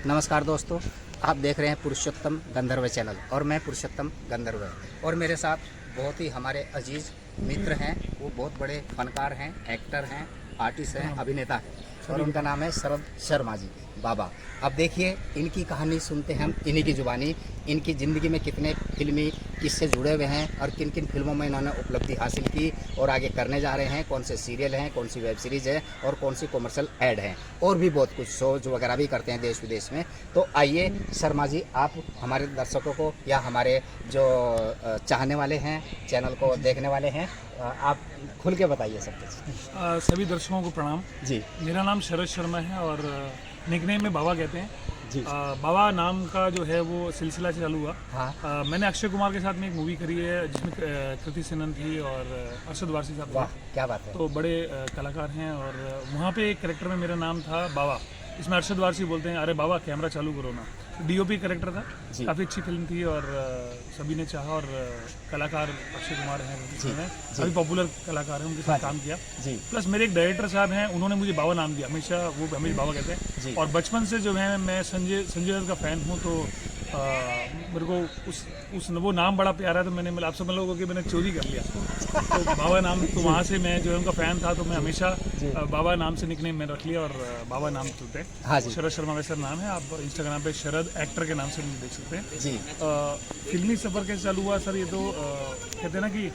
नमस्कार दोस्तों, आप देख रहे हैं पुरुषोत्तम गंधर्व चैनल और मैं पुरुषोत्तम गंधर्व और मेरे साथ बहुत ही हमारे अजीज़ मित्र हैं। वो बहुत बड़े फनकार हैं, एक्टर हैं, आर्टिस्ट हैं, अभिनेता हैं और उनका नाम है शरद शर्मा जी बाबा। अब देखिए इनकी कहानी सुनते हैं हम इन्हीं की ज़ुबानी, इनकी ज़िंदगी में कितने फिल्मी किससे जुड़े हुए हैं और किन किन फिल्मों में इन्होंने उपलब्धि हासिल की और आगे करने जा रहे हैं, कौन से सीरियल हैं, कौन सी वेब सीरीज़ है और कौन सी कॉमर्शियल ऐड हैं और भी बहुत कुछ शोज वगैरह भी करते हैं देश विदेश में। तो आइए शर्मा जी, आप हमारे दर्शकों को या हमारे जो चाहने वाले हैं, चैनल को देखने वाले हैं, आप खुल के बताइए सब कुछ। सभी दर्शकों को प्रणाम जी। मेरा नाम शरद शर्मा है और निकनेम में बाबा कहते हैं जी। बाबा नाम का जो है वो सिलसिला चालू हुआ। हाँ। मैंने अक्षय कुमार के साथ में एक मूवी करी है जिसमें कृति सेनन थी और अरशद वारसी साहब। वाह, क्या बात है। तो बड़े कलाकार हैं और वहाँ पे एक कैरेक्टर में मेरा नाम था बाबा। इसमें अरशद वारसी बोलते हैं, अरे बाबा कैमरा चालू करो ना। डीओपी कैरेक्टर था, काफ़ी अच्छी फिल्म थी और सभी ने चाहा और कलाकार अक्षय कुमार हैं, अभी पॉपुलर कलाकार हैं, उनके साथ काम किया जी। प्लस मेरे एक डायरेक्टर साहब हैं, उन्होंने मुझे बाबा नाम दिया, हमेशा वो हमें बाबा कहते हैं। और बचपन से जो है मैं संजय दत्त का फ़ैन हूँ, तो मेरे को वो नाम बड़ा प्यारा है, तो मैंने आप सब लोगों की मैंने चोरी कर लिया तो बाबा नाम, तो वहाँ से मैं जो है उनका फ़ैन था, तो मैं हमेशा बाबा नाम से निकनेम में रख लिया और बाबा नाम चलते हैं। हाँ जी। शरद शर्मा वैसा नाम है, आप इंस्टाग्राम पे शरद एक्टर के नाम से मुझे देख सकते हैं जी। फिल्मी सफ़र कैसे चालू हुआ सर? ये तो कहते हैं ना कि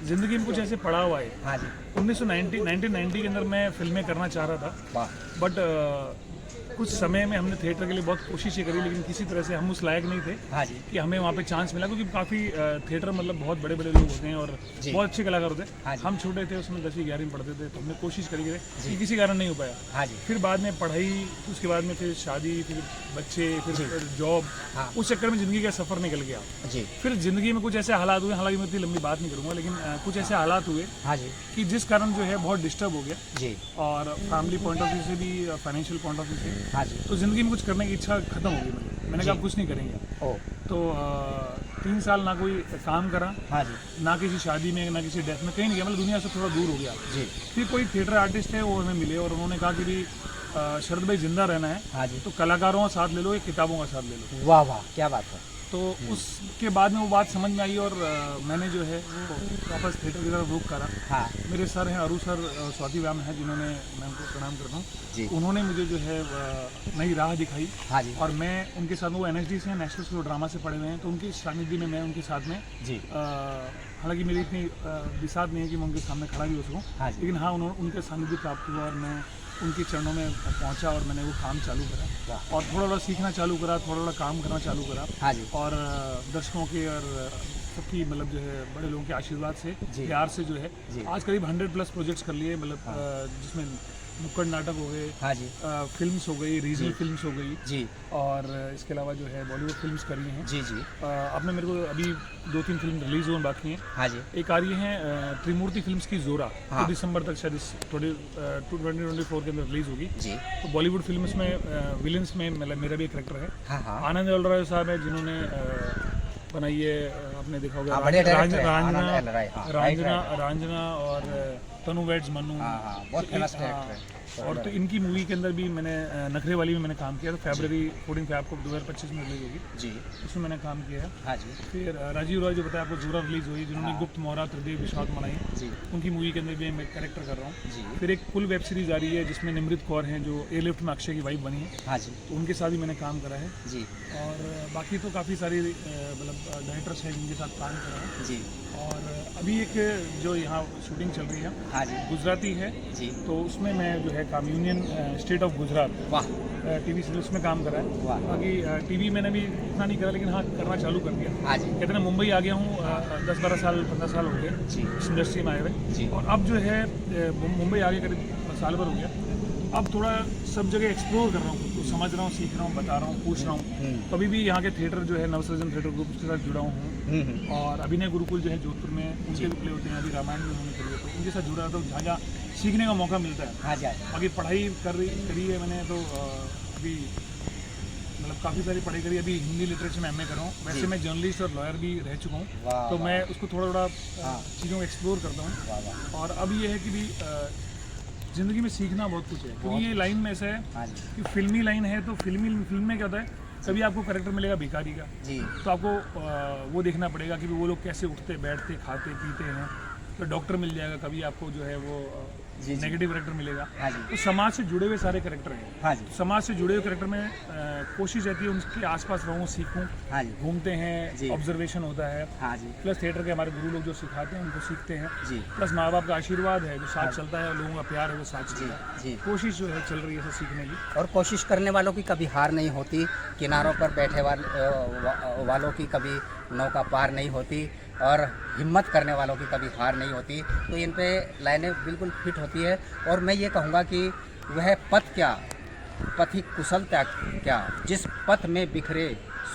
ज़िंदगी में कुछ ऐसे पड़ा हुआ है। हाँ जी। 1990 के अंदर मैं फिल्में करना चाह रहा था, बट कुछ समय में हमने थिएटर के लिए बहुत कोशिशें करी, लेकिन किसी तरह से हम उस लायक नहीं थे। हाँ जी। कि हमें वहाँ पे चांस मिला, क्योंकि काफ़ी थिएटर मतलब बहुत बड़े बड़े लोग होते हैं और बहुत अच्छे कलाकार होते हैं। हाँ, हम छोटे थे, उसमें 10वीं 11वीं पढ़ते थे, तो हमने कोशिश करी कि किसी कारण नहीं हो पाया। हाँ जी। फिर बाद में पढ़ाई, उसके बाद में फिर शादी, फिर बच्चे, फिर जॉब। हाँ। उस चक्कर में ज़िंदगी का सफ़र निकल गया जी। फिर ज़िंदगी में कुछ ऐसे हालात हुए, हालांकि मैं इतनी लंबी बात नहीं करूँगा, लेकिन कुछ ऐसे हालात हुए हाँ जी कि जिस कारण जो है बहुत डिस्टर्ब हो गया जी। और फैमिली पॉइंट ऑफ व्यू से भी, फाइनेंशियल पॉइंट ऑफ व्यू से। हाँ जी। तो ज़िंदगी में कुछ करने की इच्छा खत्म हो गई। मैंने कहा आप कुछ नहीं करेंगे। तो 3 साल ना कोई काम करा। हाँ जी। ना किसी शादी में, ना किसी डेथ में, कहीं नहीं गया, मतलब दुनिया से थोड़ा दूर हो गया जी। फिर कोई थिएटर आर्टिस्ट है, वो हमें मिले और उन्होंने कहा कि भी शरद भाई जिंदा रहना है। हाँ जी। तो कलाकारों का साथ ले लो, या किताबों का साथ ले लो। वाह वाह, क्या बात है। तो उसके बाद में वो बात समझ में आई और मैंने जो है वो वापस थिएटर की तरफ रुख करा। हाँ। मेरे सर हैं अरू सर, स्वाति व्याम हैं, जिन्होंने, मैं उनको प्रणाम करता हूँ, उन्होंने मुझे जो है नई राह दिखाई। हाँ जी। और मैं उनके साथ, वो NSD से हैं, नेशनल स्कूल ऑफ ड्रामा से पढ़े हुए हैं, तो उनकी सानिध्य में मैं उनके साथ में जी, हालांकि मेरी इतनी बिसात नहीं है कि मैं उनके सामने खड़ा भी हो सकूँ। हाँ, लेकिन हाँ, उनके सानिध्य प्राप्त हुआ और मैं उनके चरणों में पहुंचा और मैंने वो काम चालू करा और थोड़ा सीखना चालू करा, थोड़ा काम करना चालू करा। हाँ जी। और दर्शकों के और सबकी मतलब जो है बड़े लोगों के आशीर्वाद से, प्यार से जो है आज करीब 100+ प्रोजेक्ट्स कर लिए, मतलब जिसमें नुक्कड़ नाटक हो गए। हाँ जी। फिल्म्स हो गई, रीजनल फिल्म्स हो गई जी। और इसके अलावा जो है बॉलीवुड फिल्म्स करी हैं जी जी। आपने मेरे को अभी 2-3 फिल्म रिलीज होने बाकी हैं। हाँ जी। एक आ रही है त्रिमूर्ति फिल्म्स की जोरा। हाँ। तो दिसंबर तक शायद 2024 के अंदर रिलीज होगी जी। तो बॉलीवुड फिल्म्स में विलन्स में मेरा भी एक कैरेक्टर है। हाँ हाँ। आनंद एलराय साहब है, जिन्होंने बनाई है, आपने देखा होगा रांझना और तनु वेड्स मनु। बहुत फेमस कैरेक्टर है। और तो इनकी मूवी के अंदर भी मैंने नखरे वाली में मैंने काम किया, तो फरवरी 14 को 2025 में रिलीज होगी जी। उसमें मैंने काम किया है। हाँ जी। फिर राजीव रॉय जो बताया आपको, जोरा रिलीज हुई, जिन्होंने गुप्त मोहरा, त्रिदेव विश्वास बनाई जी, उनकी मूवी के अंदर भी मैं कैरेक्टर कर रहा हूँ जी। फिर एक फुल वेब सीरीज आ रही है जिसमें निमृत कौर हैं, जो एयरलिफ्ट में अक्षय की वाइफ बनी है। हाँ जी। तो उनके साथ भी मैंने काम करा है जी। और बाकी तो काफ़ी सारी मतलब डायरेक्टर्स हैं जिनके साथ काम करा है जी। और अभी एक जो यहाँ शूटिंग चल रही है हाँ जी, गुजराती है जी, तो उसमें मैं जो है काम यूनियन स्टेट ऑफ गुजरात, वाह, टीवी सीरियल्स में काम करा है। बाकी टीवी मैंने भी इतना नहीं करा, लेकिन हाँ करना चालू कर दिया। हाँ जी। कहते हैं मुंबई आ गया हूँ, 10-12 साल 15 साल हो गए जी इस इंडस्ट्री में आए हुए जी। और अब जो है मुंबई आ गया करीब साल भर हो गया, अब थोड़ा सब जगह एक्सप्लोर कर रहा हूँ समझ रहा हूँ, सीख रहा हूँ, बता रहा हूँ, पूछ रहा हूँ। तो अभी भी यहाँ के थिएटर जो है नवसृजन थिएटर ग्रुप के साथ जुड़ा हूँ और अभिनय गुरुकुल जो है जोधपुर में उनके भी प्ले होते हैं, अभी रामायण में होने के लिए, तो उनके साथ जुड़ा रहता हूँ जहाँ जहाँ सीखने का मौका मिलता है। हाँ जी, बाकी पढ़ाई करी है मैंने, तो अभी मतलब काफ़ी सारी पढ़ाई करी। अभी हिंदी लिटरेचर में MA कर रहा हूँ। वैसे मैं जर्नलिस्ट और लॉयर भी रह चुका हूँ, तो मैं उसको थोड़ा थोड़ा चीज़ों को एक्सप्लोर करता हूँ। और अब ये है कि भी ज़िंदगी में सीखना बहुत कुछ है, क्योंकि ये लाइन में ऐसा है कि फिल्मी लाइन है, तो फिल्म में क्या होता है, कभी आपको कैरेक्टर मिलेगा भिखारी का, तो आपको वो देखना पड़ेगा कि वो लोग कैसे उठते बैठते खाते पीते हैं। तो डॉक्टर मिल जाएगा, कभी आपको जो है वो नेगेटिव कैरेक्टर मिलेगा। तो समाज से जुड़े हुए सारे कैरेक्टर हैं। समाज से जुड़े हुए कैरेक्टर में कोशिश रहती है उनके आसपास रहूँ, सीखूँ। घूमते हैं, ऑब्जर्वेशन होता है, प्लस थिएटर के हमारे गुरु लोग जो सिखाते हैं उनको सीखते हैं, प्लस माँ बाप का आशीर्वाद है जो साथ चलता है, लोगों का प्यार है वो साथ चलता है। कोशिश जो है चल रही है सीखने की, और कोशिश करने वालों की कभी हार नहीं होती, किनारों पर बैठे वालों की कभी नौका पार नहीं होती, और हिम्मत करने वालों की कभी हार नहीं होती। तो इन पे लाइनें बिल्कुल फिट होती है। और मैं ये कहूँगा कि वह पथ क्या, पथिक कुशलता क्या, जिस पथ में बिखरे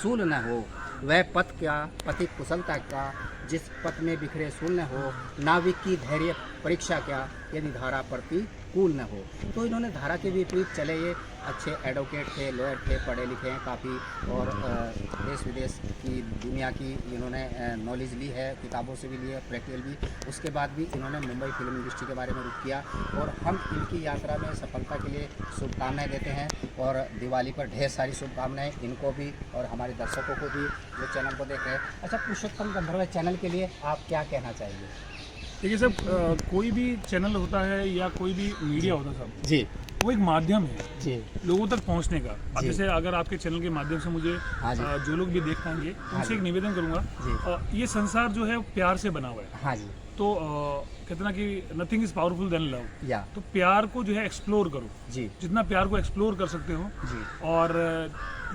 सूल न हो, वह पथ क्या, पथिक कुशलता क्या, जिस पथ में बिखरे सूल न हो, नाविक की धैर्य परीक्षा क्या, यदि धारा प्रतिकूल न हो। तो इन्होंने धारा के विपरीत चले, ये अच्छे एडवोकेट थे, लॉयर थे, पढ़े लिखे हैं काफ़ी, और देश विदेश की दुनिया की इन्होंने नॉलेज ली है, किताबों से भी ली है, प्रैक्टिकल भी। उसके बाद भी इन्होंने मुंबई फिल्म इंडस्ट्री के बारे में रुख किया, और हम इनकी यात्रा में सफलता के लिए शुभकामनाएं देते हैं। और दिवाली पर ढेर सारी शुभकामनाएं इनको भी और हमारे दर्शकों को भी जो चैनल को देख रहे हैं। अच्छा, पुरुषोत्तम गंधर्व चैनल के लिए आप क्या कहना चाहिए? देखिए सब, कोई भी चैनल होता है या कोई भी मीडिया होता है सब जी, वो एक माध्यम है लोगों तक पहुंचने का। अब जैसे अगर आपके चैनल के माध्यम से मुझे जो लोग भी देख पाएंगे उनसे एक निवेदन करूंगा, ये संसार जो है प्यार से बना हुआ है। तो कहते ना कि nothing is powerful than love. तो प्यार को जो है एक्सप्लोर करो, जितना प्यार को एक्सप्लोर कर सकते हो। और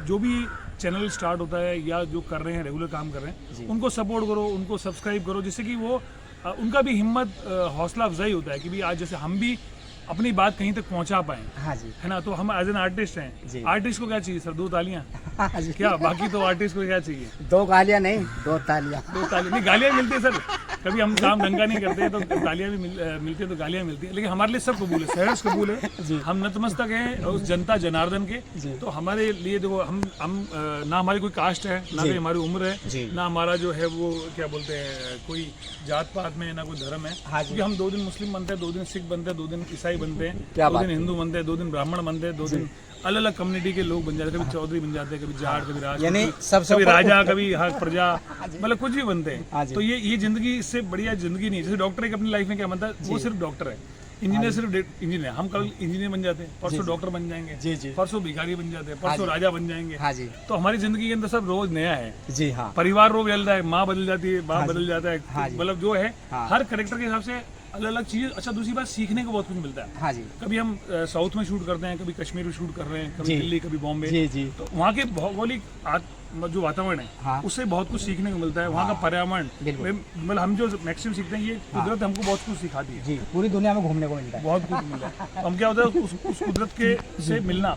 जो भी चैनल स्टार्ट होता है या जो कर रहे हैं, रेगुलर काम कर रहे हैं, उनको सपोर्ट करो, उनको सब्सक्राइब करो, जिससे कि वो उनका भी हिम्मत, हौसला अफजाई होता है कि भी आज जैसे हम भी अपनी बात कहीं तक पहुंचा पाए, है ना। तो हम एज एन आर्टिस्ट हैं, आर्टिस्ट को क्या चाहिए सर? 2 तालियां क्या? बाकी तो आर्टिस्ट को क्या चाहिए? 2 गालियां नहीं, 2 तालियां। 2 तालियां नहीं, गालियां मिलती है सर। कभी हम काम ढंगा नहीं करते तो गालियां भी मिलती है, तो गालियां मिलती है, लेकिन हमारे लिए सब कबूल है, सहर्ष कबूल है। हम नतमस्तक हैं उस जनता जनार्दन के। तो हमारे लिए देखो, हम ना हमारी कोई कास्ट है, ना कोई हमारी उम्र है, ना हमारा जो है वो क्या बोलते हैं कोई जात पात में, ना कोई धर्म है। क्योंकि हम 2 दिन मुस्लिम बनते हैं, 2 दिन सिख बनते हैं, 2 दिन ईसाई बनते हैं, 2 दिन हिंदू बनते हैं, 2 दिन ब्राह्मण बनते हैं, 2 दिन अलग अलग कम्युनिटी के लोग बन जाते हैं। कभी चौधरी बन जाते हैं, कभी जाट, कभी राज, कभी राजा, कभी प्रजा, मतलब कुछ भी बनते हैं। तो ये जिंदगी, इससे बढ़िया जिंदगी नहीं। जैसे डॉक्टर एक अपनी लाइफ में क्या बनता है, वो सिर्फ डॉक्टर है, इंजीनियर सिर्फ इंजीनियर। हम कल इंजीनियर बन जाते हैं, परसों डॉक्टर बन जाएंगे, परसों भिखारी बन जाते हैं, परसों राजा बन जाएंगे। तो हमारी जिंदगी के अंदर सब रोज नया है। परिवार रोज बदलता है, माँ बदल जाती है, बाप बदल जाता है, मतलब जो है हर कैरेक्टर के हिसाब से अलग अलग चीज। अच्छा, दूसरी बात, सीखने को बहुत कुछ मिलता है। कभी हम साउथ में शूट करते हैं, कभी कश्मीर में शूट कर रहे हैं, कभी दिल्ली, कभी बॉम्बे। तो वहाँ के भौगोलिक जो वातावरण है उससे बहुत कुछ सीखने को मिलता है। वहाँ का पर्यावरण, मतलब हम जो मैक्सिमम सीखते हैं, ये कुदरत हमको बहुत कुछ सिखाती है। पूरी दुनिया में घूमने को मिलता है, बहुत कुछ मिलता है। हम क्या होता है उस कुदरत के से मिलना।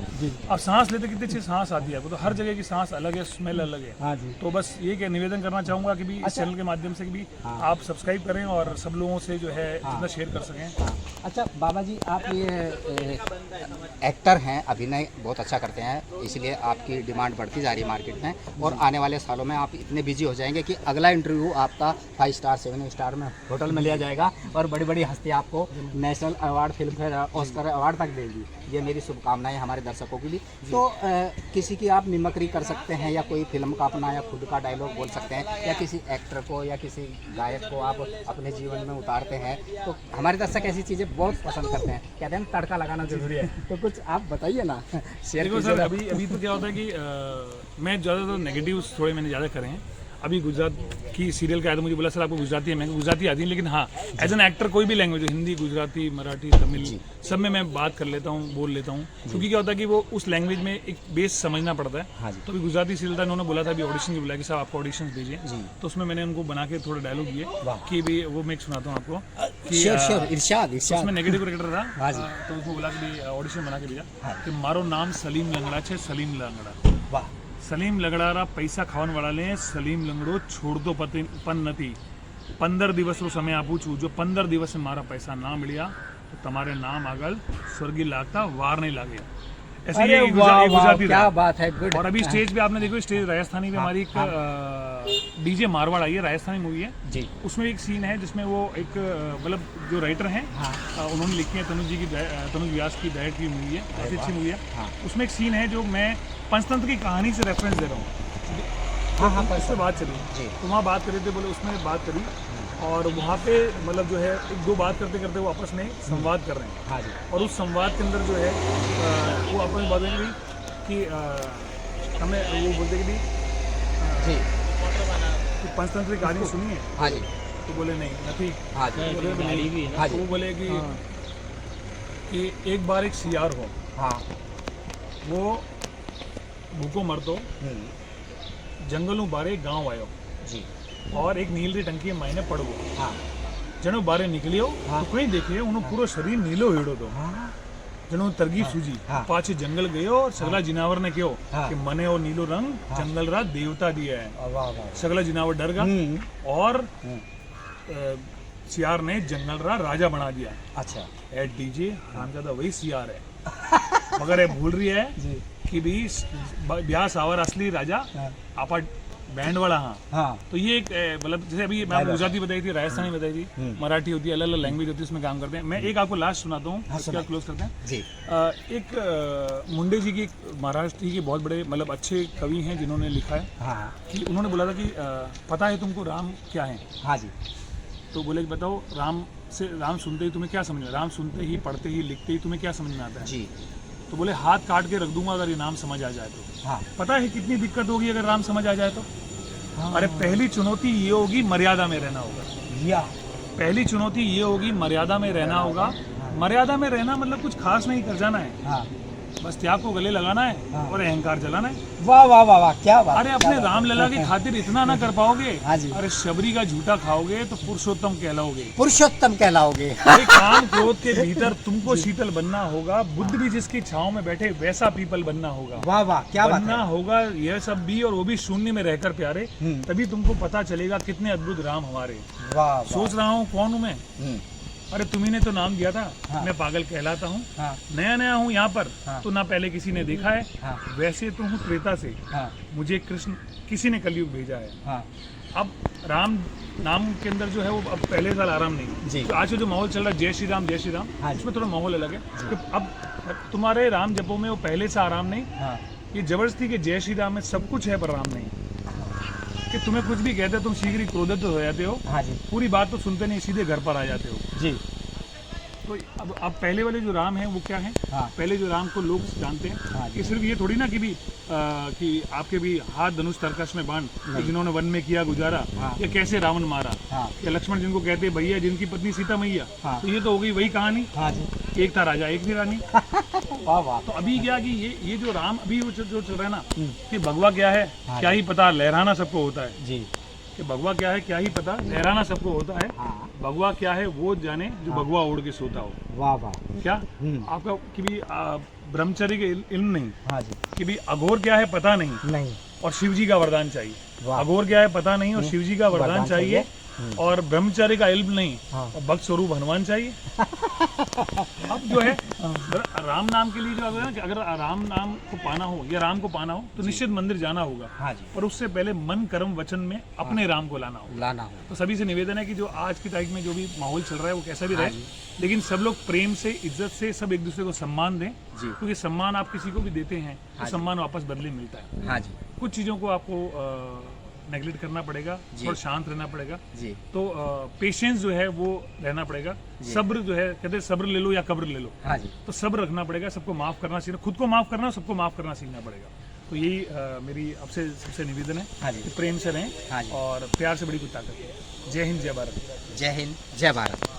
अब सांस लेते कितनी अच्छी सांस आती है, तो हर जगह की सांस अलग है, स्मेल अलग है। तो बस ये क्या निवेदन करना चाहूंगा कि भी इस चैनल के माध्यम से भी आप सब्सक्राइब करें और सब लोगों से जो है जितना शेयर कर सकें। अच्छा बाबा जी, आप ये एक्टर हैं, अभिनय बहुत अच्छा करते हैं, इसलिए आपकी डिमांड बढ़ती जा रही है मार्केट में, और आने वाले सालों में आप इतने बिजी हो जाएंगे कि अगला इंटरव्यू आपका 5 स्टार 7 स्टार में होटल में लिया जाएगा, और बड़ी बड़ी हस्ती आपको national award, film fair, Oscar award तक देगी। ये मेरी शुभकामनाएं हमारे दर्शकों के लिए। तो किसी की आप मिमिक्री कर सकते हैं, या कोई फिल्म का अपना या खुद का डायलॉग बोल सकते हैं, या किसी एक्टर को या किसी गायक को आप अपने जीवन में उतारते हैं, तो हमारे दर्शक ऐसी चीज़ें बहुत पसंद करते हैं, कहते हैं तड़का लगाना जरूरी है। तो कुछ आप बताइए ना, शेयर कीजिए। सर अभी तो क्या होता है कि मैं ज़्यादातर नेगेटिव थोड़े मैंने ज़्यादा करे हैं। अभी गुजरात की सीरियल का आया तो मुझे बोला सर आपको गुजराती है, मैं गुजराती आती है, लेकिन हाँ एज एन एक्टर कोई भी लैंग्वेज हो, हिंदी, गुजराती, मराठी, तमिल, सब में मैं बात कर लेता हूँ, बोल लेता हूँ, क्योंकि क्या होता है कि वो उस लैंग्वेज में एक बेस समझना पड़ता है। तो अभी गुजराती सीरियल था, उन्होंने बोला था अभी ऑडिशन की, बुलाया कि साहब आपको ऑडिशन दीजिए, तो उसमें मैंने उनको बना के थोड़े डायलॉग दिए कि भी वो मैं सुनाता हूँ आपको कि इरशाद उसमें नेगेटिव कैरेक्टर था, तो उसको बोला कि ऑडिशन बना के दिया कि मारो नाम सलीम लंगड़ा छे, सलीम लंगड़ा, सलीम લગડારા પૈસા ખાવાના વાળાને સલીમ લંગડો છોડતો પણ નથી, 15 દિવસનો સમય આપું છું, જો 15 દિવસે મારા પૈસા ના મળ્યા तो तुम्हारे नाम आगल स्वर्गीय लागता वार नहीं लागे। ऐसे ये गुजराती क्या बात है, गुड। और अभी स्टेज पे आपने देखो, स्टेज राजस्थानी पे हमारी एक डीजे मारवाड़ आई है, राजस्थानी मूवी है जी, उसमें एक सीन है जिसमें वो एक मतलब जो राइटर हैं उन्होंने लिखी है, तनुज व्यास की डायरेक्ट की मूवी है, काफी अच्छी मूवी है। उसमें एक सीन है जो मैं पंचतंत्र की कहानी से रेफरेंस दे रहा हूँ, उससे बात चली तो वहाँ बात करी थे, बोले उसमें बात करी और वहाँ पे मतलब जो है एक दो बात करते करते वो आपस में संवाद कर रहे हैं और उस संवाद के अंदर जो है वो आपस में बात करेंगे कि हमें वो बोलते कि जी तो पंचतंत्र की कहानी सुनी है, हाँ जी, तो बोले नहीं नहीं, हाँ जी, तो वो बोले कि एक बार एक सियार हो, हाँ, वो भूखो मरतो जंगलों बारे गांव आयो जी और एक नील री टंकी मायने पड़वो, हाँ, जनो बारे निकलियो तो कहीं देखे उन्हों पूरा शरीर नीलो हेड़ो तो जनो तरकीब सूझी, पाछे जंगल गयो और सगला जिनावर ने कहो कि मने वो नीलो रंग जंगल रा देवता दिया है। सगला जिनावर डर गया और सियार ने जंगल रा राजा बना दिया। अच्छा, एट डीजे रामजादा वही सियार है, मगर ये भूल रही है कि भी ब्यास आवर असली राजा आपा बैंड वाला, हाँ, तो ये एक मतलब जैसे अभी मैं गुजराती बताई थी, राजस्थानी बताई थी, मराठी होती है, अलग अलग लैंग्वेज होती है, उसमें काम करते हैं। मैं एक आपको लास्ट सुनाता हूँ, उसके क्लोज करते हैं जी। एक मुंडे जी की, महाराष्ट्र की बहुत बड़े मतलब अच्छे कवि हैं जिन्होंने लिखा है, हाँ, कि उन्होंने बोला था कि पता है तुमको राम क्या है, हाँ जी, तो बोले कि बताओ राम सुनते ही तुम्हें क्या समझ में, राम सुनते ही, पढ़ते ही, लिखते ही तुम्हें क्या समझ में आता है जी, तो बोले हाथ काट के रख दूंगा अगर ये नाम समझ आ जाए तो। हाँ, पता है कितनी दिक्कत होगी अगर राम समझ आ जाए तो। हाँ, अरे पहली चुनौती ये होगी मर्यादा में रहना होगा, या पहली चुनौती ये होगी मर्यादा में रहना होगा। मर्यादा में रहना मतलब कुछ खास नहीं कर जाना है, हाँ, बस त्याग को गले लगाना है, हाँ, और अहंकार जलाना है। वाह वाह वाह वाह, क्या बात। अरे अपने राम लला की खातिर इतना ना कर पाओगे, हाँ जी, अरे शबरी का झूठा खाओगे तो पुरुषोत्तम कहलाओगे, पुरुषोत्तम कहलाओगे। काम क्रोध के भीतर तुमको शीतल बनना होगा, बुद्ध भी जिसकी छांव में बैठे वैसा पीपल बनना होगा। वाह वाह, क्या बनना होगा, यह सब भी और वो भी शून्य में रहकर प्यारे, तभी तुमको पता चलेगा कितने अद्भुत राम हमारे। वाह, सोच रहा हूँ कौन हूँ मैं, अरे तुम्ही ने तो नाम दिया था, हाँ, मैं पागल कहलाता हूँ, हाँ, नया नया हूँ यहाँ पर, हाँ, तो ना पहले किसी ने देखा है, हाँ, वैसे तो हूँ त्रेता से, हाँ, मुझे कृष्ण किसी ने कलयुग भेजा है, हाँ, अब राम नाम के अंदर जो है वो अब पहले साल आराम नहीं, तो आज जो माहौल चल रहा है जय श्री राम, हाँ, उसमें थोड़ा माहौल अलग है। तो अब तुम्हारे राम जपो में वो पहले से आराम नहीं, हाँ, ये जबरदस्ती के जय श्री राम में सब कुछ है पर राम नहीं, कि तुम्हें कुछ भी कहते हो तुम शीघ्र ही क्रोधित हो जाते हो, हाँ जी, पूरी बात तो सुनते नहीं, सीधे घर पर आ जाते हो जी। तो अब पहले वाले जो राम हैं वो क्या है, हाँ, पहले जो राम को लोग जानते हैं, हाँ, कि सिर्फ ये थोड़ी ना कि भी कि आपके भी हाथ धनुष तरकश में बाण, जिन्होंने वन में किया गुजारा, हाँ, या कैसे रावण मारा, हाँ, या लक्ष्मण जिनको कहते हैं भैया, जिनकी पत्नी सीता मैया, हाँ, तो ये तो हो गई वही कहानी, हाँ जी, एक था राजा एक थी रानी। वाह वाह। तो अभी क्या कि ये जो राम अभी जो चल रहा है ना, कि भगवा क्या है, हाँ, क्या ही पता, लहराना सबको होता है जी, कि भगवा क्या है क्या ही पता, लहराना सबको होता है, हाँ, भगवा क्या है वो जाने जो भगवा ओढ़ के सोता हो। वाह वाह, क्या आपका कि भी ब्रह्मचर्य के इल्म नहीं, हाँ जी, कि भी अघोर क्या है पता नहीं, और शिव जी का वरदान चाहिए। अघोर क्या है पता नहीं और शिव जी का वरदान चाहिए, और ब्रह्मचारी का इल्म नहीं, हाँ, और भक्त स्वरूप हनुमान चाहिए। अब जो है राम नाम के लिए जो अगर राम नाम को पाना हो या राम को पाना हो तो निश्चित मंदिर जाना होगा, हाँ जी, पर उससे पहले मन कर्म वचन में अपने राम को लाना हो। तो सभी से निवेदन है कि जो आज की तारीख में जो भी माहौल चल रहा है वो कैसा भी रहे, लेकिन सब लोग प्रेम से, इज्जत से सब एक दूसरे को सम्मान दें, क्योंकि सम्मान आप किसी को भी देते हैं तो सम्मान वापस बदले मिलता है। हाँ जी, कुछ चीज़ों को आपको नेगलेक्ट करना पड़ेगा और शांत रहना पड़ेगा जी, तो पेशेंस जो है वो रहना पड़ेगा, सब्र जो है कहते हैं सब्र ले लो या कब्र ले लो, हाँ जी, तो सब्र रखना पड़ेगा, सबको माफ करना सीखना, खुद को माफ करना, सबको माफ करना सीखना पड़ेगा। तो यही मेरी आपसे सबसे निवेदन है हाँ जी। कि प्रेम से रहें हाँ जी। और प्यार से बड़ी कुछ ताकत है। जय हिंद, जय भारत। जय हिंद, जय भारत।